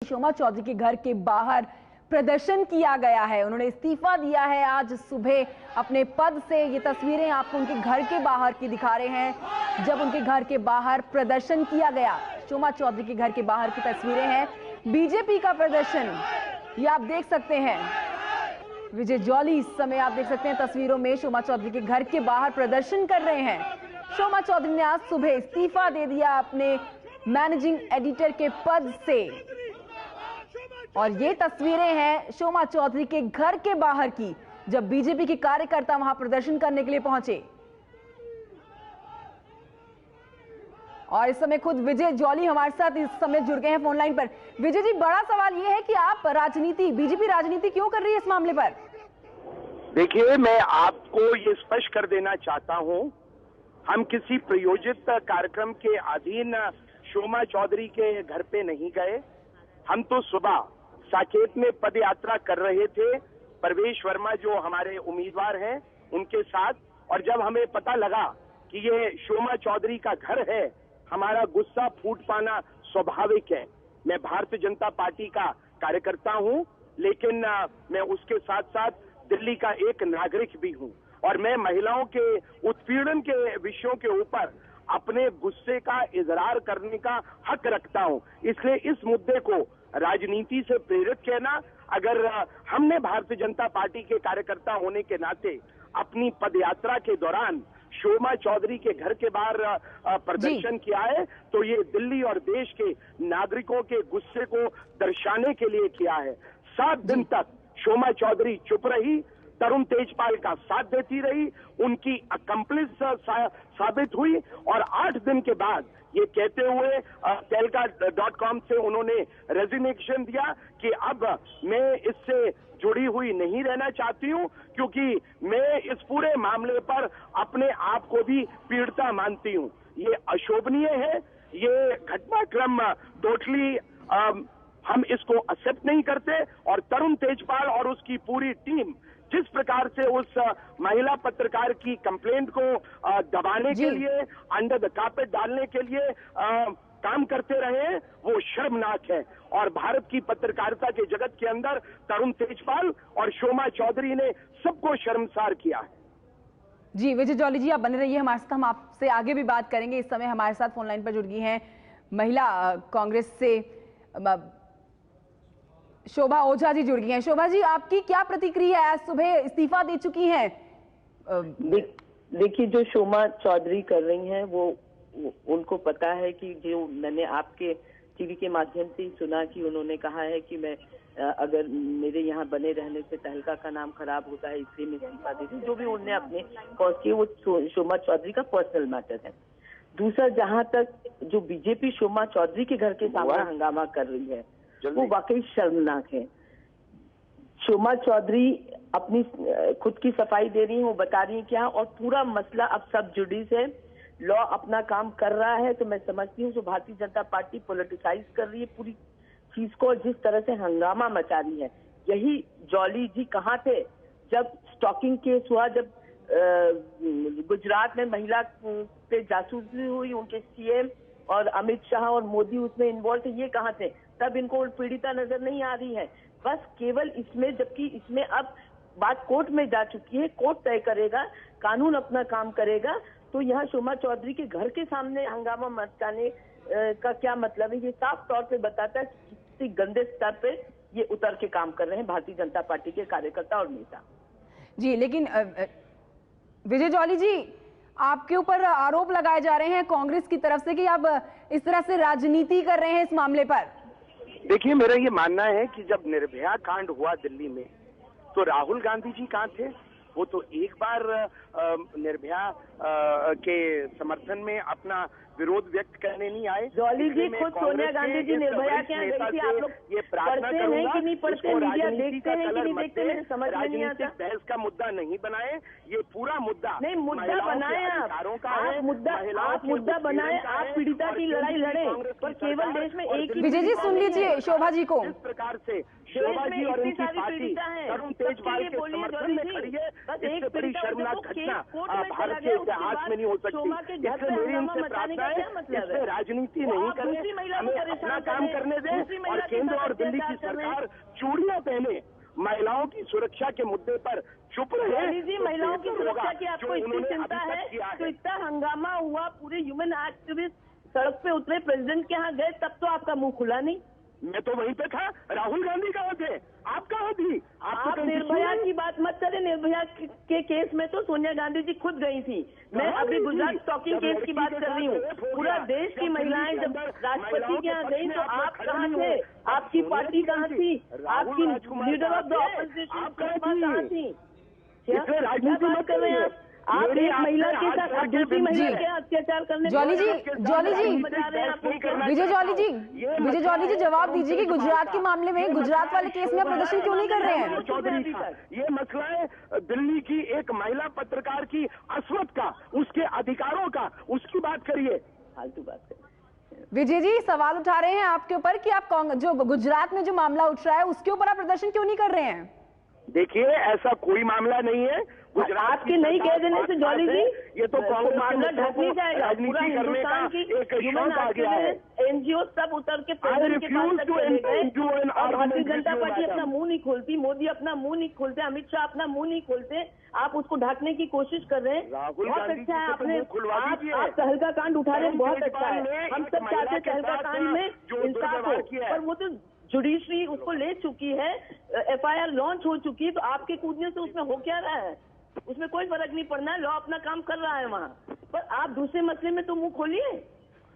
शोमा चौधरी के घर के बाहर प्रदर्शन किया गया है। उन्होंने इस्तीफा दिया है आज सुबह अपने पद से। ये तस्वीरें आपको उनके घर के बाहर की दिखा रहे हैं, जब उनके घर के बाहर प्रदर्शन किया गया। शोमा चौधरी के घर के बाहर की तस्वीरें हैं, बीजेपी का प्रदर्शन ये आप देख सकते हैं। विजय जॉली इस समय आप देख सकते हैं तस्वीरों में शोमा चौधरी के घर के बाहर प्रदर्शन कर रहे हैं। शोमा चौधरी ने आज सुबह इस्तीफा दे दिया अपने मैनेजिंग एडिटर के पद से, और ये तस्वीरें हैं शोमा चौधरी के घर के बाहर की, जब बीजेपी के कार्यकर्ता वहां प्रदर्शन करने के लिए पहुंचे। और इस समय खुद विजय जॉली हमारे साथ इस समय जुड़ गए हैं फोन लाइन पर। विजय जी, बड़ा सवाल ये है कि आप बीजेपी राजनीति क्यों कर रही है इस मामले पर? देखिए, मैं आपको ये स्पष्ट कर देना चाहता हूं, हम किसी प्रयोजित कार्यक्रम के अधीन शोमा चौधरी के घर पे नहीं गए। हम तो सुबह साकेत में पद यात्रा कर रहे थे, परवेश वर्मा जो हमारे उम्मीदवार हैं उनके साथ, और जब हमें पता लगा कि ये शोमा चौधरी का घर है, हमारा गुस्सा फूट पाना स्वाभाविक है। मैं भारतीय जनता पार्टी का कार्यकर्ता हूं, लेकिन मैं उसके साथ साथ दिल्ली का एक नागरिक भी हूं, और मैं महिलाओं के उत्पीड़न के विषयों के ऊपर अपने गुस्से का इजहार करने का हक रखता हूं। इसलिए इस मुद्दे को राजनीति से प्रेरित कहना, अगर हमने भारतीय जनता पार्टी के कार्यकर्ता होने के नाते अपनी पदयात्रा के दौरान शोमा चौधरी के घर के बाहर प्रदर्शन किया है, तो ये दिल्ली और देश के नागरिकों के गुस्से को दर्शाने के लिए किया है। 7 दिन तक शोमा चौधरी चुप रही, तरुण तेजपाल का साथ देती रही, उनकी अकम्प्लिस साबित हुई, और 8 दिन के बाद ये कहते हुए तहलका.com से उन्होंने रेजिग्नेशन दिया कि अब मैं इससे जुड़ी हुई नहीं रहना चाहती हूं, क्योंकि मैं इस पूरे मामले पर अपने आप को भी पीड़िता मानती हूं। ये अशोभनीय है, ये घटनाक्रम टोटली हम इसको एक्सेप्ट नहीं करते। और तरुण तेजपाल और उसकी पूरी टीम जिस प्रकार से उस महिला पत्रकार की कंप्लेंट को दबाने के लिए, अंडर द कार्पेट डालने के लिए काम करते रहे, वो शर्मनाक है। और भारत की पत्रकारिता के जगत के अंदर तरुण तेजपाल और शोमा चौधरी ने सबको शर्मसार किया है। जी विजय जॉली जी, आप बने रहिए हमारे साथ, हम आपसे आगे भी बात करेंगे। इस समय हमारे साथ फोन लाइन पर जुड़ गई हैं महिला कांग्रेस से शोभा ओझा जी जुड़ गई हैं। शोभा जी, आपकी क्या प्रतिक्रिया है? आज सुबह इस्तीफा दे चुकी हैं। देखिए, जो शोमा चौधरी कर रही हैं वो उनको पता है कि जो मैंने आपके टीवी के माध्यम से ही सुना कि उन्होंने कहा है कि मैं अगर मेरे यहाँ बने रहने से तहलका का नाम खराब होता है, इसलिए मैं इस्तीफा दे दूं। जो भी उन्होंने अपने कॉज किए वो शोमा चौधरी का पर्सनल मैटर है। दूसरा, जहां तक जो बीजेपी शोमा चौधरी के घर के सामने हंगामा कर रही है वो वाकई शर्मनाक है। शोमा चौधरी अपनी खुद की सफाई दे रही है, वो बता रही है क्या, और पूरा मसला अब सब जुडिस है, लॉ अपना काम कर रहा है। तो मैं समझती हूँ जो भारतीय जनता पार्टी पॉलिटिसाइज कर रही है पूरी चीज को, जिस तरह से हंगामा मचा रही है। यही जॉली जी कहाँ थे जब स्टॉकिंग केस हुआ, जब गुजरात में महिला पे जासूसी हुई, उनके सीएम और अमित शाह और मोदी उसमें इन्वॉल्व थे, ये कहाँ थे? तब इनको पीड़िता नजर नहीं आ रही है, बस केवल इसमें, जबकि इसमें अब बात कोर्ट में जा चुकी है, कोर्ट तय करेगा, कानून अपना काम करेगा। तो यहाँ शोमा चौधरी के घर के सामने हंगामा मचाने का क्या मतलब है? ये साफ तौर पे बताता है कि किसी गंदे स्तर पे ये उतर के काम कर रहे हैं भारतीय जनता पार्टी के कार्यकर्ता और नेता। जी, लेकिन विजय जॉली जी, आपके ऊपर आरोप लगाए जा रहे हैं कांग्रेस की तरफ से कि आप इस तरह से राजनीति कर रहे हैं इस मामले पर। देखिए, मेरा ये मानना है कि जब निर्भया कांड हुआ दिल्ली में, तो राहुल गांधी जी कहाँ थे? वो तो एक बार निर्भया के समर्थन में अपना विरोध व्यक्त करने नहीं आए। जॉली जी, खुद सोनिया गांधी जी निर्भया के यहाँ गई थी। आप लोग ये प्रार्थना पढ़ते हैं कि नहीं पढ़ते, मीडिया देखते हैं कि नहीं देखते, मुझे समझ में नहीं आता। बहस का मुद्दा नहीं बनाए, ये पूरा मुद्दा नहीं, मुद्दा बनाए आप मुद्दा बनाए, आप पीड़िता की लड़ाई लड़े, पर केवल देश में एक ही। विजय जी सुन लीजिए शोभा जी को। इस प्रकार से शोभा जी और उनकी पार्टी तरुण तेजपाल के समर्थन में खड़ी है, इससे बड़ी शर्मनाक घटना भारत के इतिहास में नहीं हो सकती। इसलिए मेरी उनसे प्रार्थना है, क्या मतलब इसमें है? राजनीति वो नहीं आप करें, दूसरी महिला को हमें परेशान अपना काम करें, करने दें दूसरी महिला और के केंद्र साथ और दिल्ली की अत्याचार करें। सरकार चूड़ियां पहने महिलाओं की सुरक्षा के मुद्दे पर चुप रहे। जॉली जी, तो महिलाओं की बेहतर होगा, सुरक्षा की जो आपको इतनी उन्होंने चिंता अभी है तक किया तो है। इतना हंगामा हुआ, पूरे ह्यूमन एक्टिविस्ट सड़क पे उतरे, प्रेसिडेंट के यहाँ गए, तब तो आपका मुंह खुला नहीं। मैं तो वहीं पे था, राहुल गांधी कहाँ थे, आप कहाँ थी? आपको आप कहीं निर्भया दिखी की बात मत करें। निर्भया के केस में तो सोनिया गांधी जी खुद गई थी। मैं कहाँ अभी गई गुजरात थी? स्टॉकिंग जब केस की लड़की बात के कर रही साथ हूँ। रेप हो पूरा गया, देश जब की महिलाएं दिल्ली के जब अंदर राष्ट्रपति महिलाओं के यहाँ के गई पक्ष तो में आप खड़े कहाँ नहीं थे? हो। आपकी सोनिया पार्टी जी कहाँ थी, थी? राहुल आपकी राजकुमार लीडर ऑफ द साहब थे, ऑपोजिशन आप कहाँ कहाँ थी? थी? क्या इसमें क्या राजनीति बात मत कर रहे हैं करिए। आप? मेरी एक महिला आपसे के हाथ साथ जोड़ आप के दूसरी विनती महिला है। के अत्याचार करने जॉली जी, जॉली जी, विजय जॉली जी, विजय जॉली जी जवाब दीजिए कि गुजरात के मामले में, गुजरात वाले केस में आप प्रदर्शन क्यों नहीं कर रहे हैं? चौधरी का ये मसला है दिल्ली की एक महिला पत्रकार की अस्वत का, उसके अधिकारों का, उसकी बात करिए। फालतू बात करें। विजय जी सवाल उठा रहे हैं आपके ऊपर कि आप जो गुजरात में जो मामला उठ रहा है उसके ऊपर आप प्रदर्शन क्यों नहीं कर रहे हैं? देखिए, ऐसा कोई मामला नहीं है। गुजरात आपके नहीं कह देने से जॉली जी ये तो कांग्रेस के मामला मुद्दों ढक को नहीं जाएगा। पूरा राजनीति करने का हिंदुस्तान की एक ह्यूमन शौक आ गया है। एनजीओ सब उतर के I प्रेसिडेंट के पास refuse तक to चले enter गए into an और भारतीय argument Janata with you, party अपना madam. मुंह नहीं खोलती, मोदी अपना मुंह नहीं खोलते, अमित शाह अपना मुंह नहीं खोलते। आप उसको ढकने की कोशिश कर रहे हैं। राहुल बहुत गांधी अच्छा जी है से तो आपने, मुंह खुलवा दीजिए। आप तहलका कांड उठा रहे हैं, बहुत अच्छा केजरीवाल ने है। हम एक सब महिला चाहते के तहलका साथ कांड में जो इंसाफ हो, दुर्व्यवहार किया है। पर वो तो जुडिशरी उसको ले चुकी है, एफआईआर लॉन्च हो चुकी है, तो आपके कूदने से उसमें हो क्या रहा है? उसमें कोई फर्क नहीं पड़ना है, लॉ अपना काम कर रहा है वहाँ। पर आप दूसरे मसले में तो मुंह खोलिए।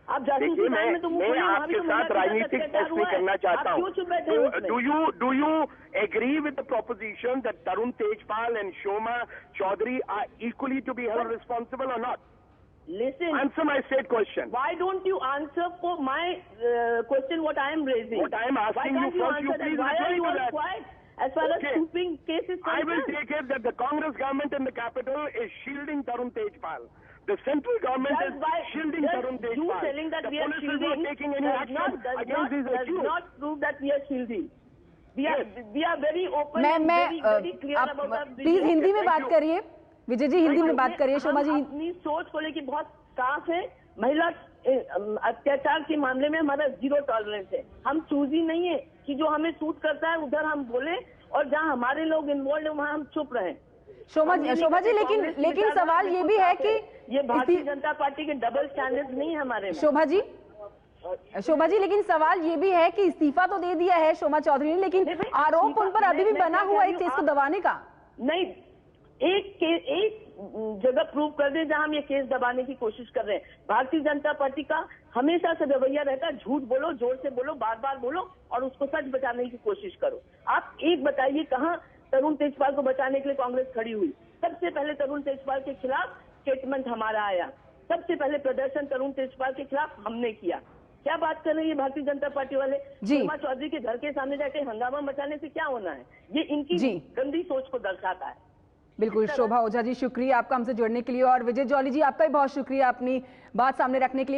आप जासूसी देखिए, कांड में तो मुंह मैं खोलिए। वहाँ भी आपके तो महिला साथ के साथ राजनीतिक अत्याचार बहस हुआ नहीं है। करना चाहता आप हूँ। क्यों चुप बैठे हैं उसमें? Do you agree with the proposition that Tarun Tejpal and Shoma Chaudhary are equally to be held responsible or not? Listen, Answer my straight question. why don't you answer for my question what I am raising? What I am Why asking you can't you first, you answer that? please Why are reply you to all that. quiet? As far as Okay. sweeping case is I will concerned, take it that the Congress government in the capital is shielding Tarun Tejpal. The central government just is by shielding just Tarun Tejpal. you telling that The we are police is shielding not taking any does action not against these does accused. not prove that we are shielding. We are very open मैं and very clear आप about our please vision. Hindi में बात करिए। विजय जी हिंदी में बात करिए। शोभा जी हम अपनी सोच को लेकर बहुत साफ है। महिला अत्याचार के मामले में हमारा 0 टॉलरेंस है। हम चूजी नहीं है कि जो हमें सूट करता है उधर हम बोले और जहाँ हमारे लोग इन्वॉल्व है वहाँ हम चुप रहे। शोभा जी लेकिन सवाल ये भी है कि ये भारतीय जनता पार्टी के डबल स्टैंडर्ड नहीं है हमारे में। शोभा जी लेकिन सवाल ये भी है कि इस्तीफा तो दे दिया है शोमा चौधरी ने, लेकिन आरोप उन पर अभी भी बना हुआ है केस को दबाने का। नहीं, एक जगह प्रूव कर दे जहां हम ये केस दबाने की कोशिश कर रहे हैं। भारतीय जनता पार्टी का हमेशा से रवैया रहता है, झूठ बोलो, जोर से बोलो, बार बार बोलो और उसको सच बचाने की कोशिश करो। आप एक बताइए कहां तरुण तेजपाल को बचाने के लिए कांग्रेस खड़ी हुई? सबसे पहले तरुण तेजपाल के खिलाफ स्टेटमेंट हमारा आया, सबसे पहले प्रदर्शन तरुण तेजपाल के खिलाफ हमने किया। क्या बात कर रही है भारतीय जनता पार्टी वाले? शोमा चौधरी के घर के सामने जाके हंगामा मचाने से क्या होना है? ये इनकी गंदी सोच को दर्शाता है। बिल्कुल शोभा ओझा जी, शुक्रिया आपका हमसे जुड़ने के लिए, और विजय जॉली जी आपका भी बहुत शुक्रिया अपनी बात सामने रखने के लिए।